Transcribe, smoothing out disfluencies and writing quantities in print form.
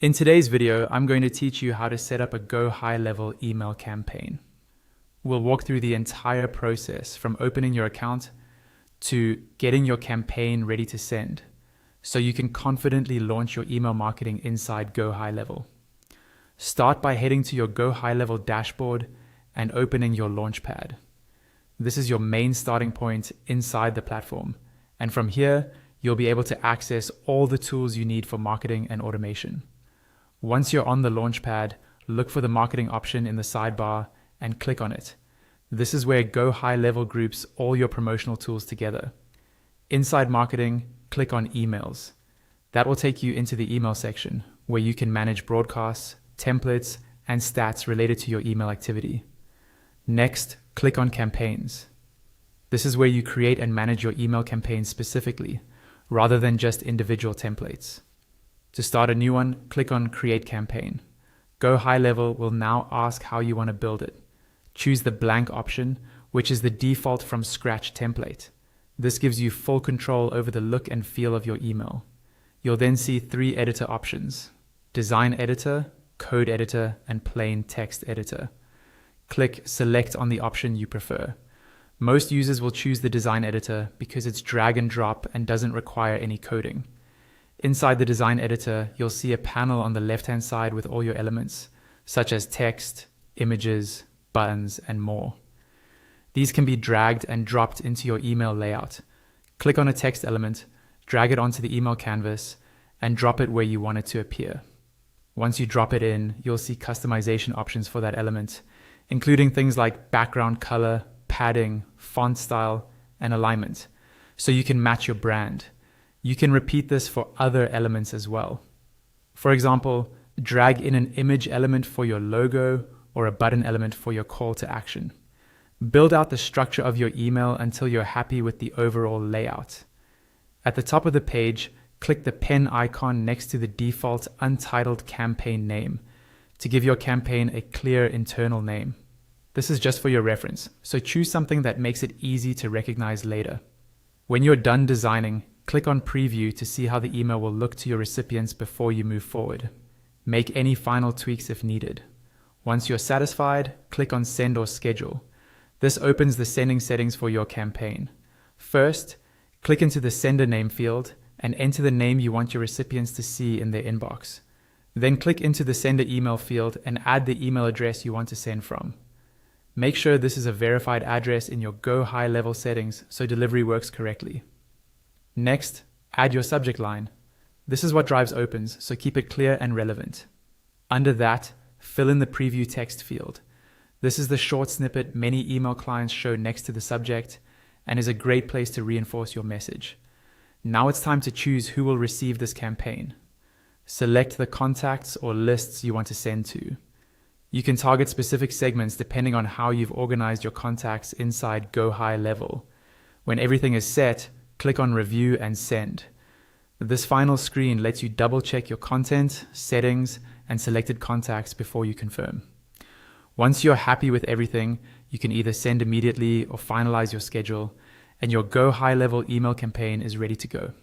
In today's video, I'm going to teach you how to set up a GoHighLevel email campaign. We'll walk through the entire process from opening your account to getting your campaign ready to send, so you can confidently launch your email marketing inside GoHighLevel. Start by heading to your GoHighLevel dashboard and opening your Launchpad. This is your main starting point inside the platform, and from here, you'll be able to access all the tools you need for marketing and automation. Once you're on the Launchpad, look for the marketing option in the sidebar and click on it. This is where GoHighLevel groups all your promotional tools together. Inside marketing, click on emails. That will take you into the email section where you can manage broadcasts, templates, and stats related to your email activity. Next, click on campaigns. This is where you create and manage your email campaigns specifically, rather than just individual templates. To start a new one, click on Create Campaign. GoHighLevel will now ask how you want to build it. Choose the blank option, which is the default from scratch template. This gives you full control over the look and feel of your email. You'll then see 3 editor options: Design Editor, Code Editor, and Plain Text Editor. Click Select on the option you prefer. Most users will choose the Design Editor because it's drag and drop and doesn't require any coding. Inside the Design Editor, you'll see a panel on the left-hand side with all your elements, such as text, images, buttons, and more. These can be dragged and dropped into your email layout. Click on a text element, drag it onto the email canvas, and drop it where you want it to appear. Once you drop it in, you'll see customization options for that element, including things like background color, padding, font style, and alignment, so you can match your brand. You can repeat this for other elements as well. For example, drag in an image element for your logo or a button element for your call to action. Build out the structure of your email until you're happy with the overall layout. At the top of the page, click the pen icon next to the default untitled campaign name to give your campaign a clear internal name. This is just for your reference, so choose something that makes it easy to recognize later. When you're done designing, click on Preview to see how the email will look to your recipients before you move forward. Make any final tweaks if needed. Once you're satisfied, click on Send or Schedule. This opens the sending settings for your campaign. First, click into the sender name field and enter the name you want your recipients to see in their inbox. Then click into the sender email field and add the email address you want to send from. Make sure this is a verified address in your GoHighLevel settings so delivery works correctly. Next, add your subject line. This is what drives opens, so keep it clear and relevant. Under that, fill in the preview text field. This is the short snippet many email clients show next to the subject and is a great place to reinforce your message. Now it's time to choose who will receive this campaign. Select the contacts or lists you want to send to. You can target specific segments depending on how you've organized your contacts inside GoHighLevel. When everything is set, click on Review and Send. This final screen lets you double-check your content, settings, and selected contacts before you confirm. Once you're happy with everything, you can either send immediately or finalize your schedule, and your GoHighLevel email campaign is ready to go.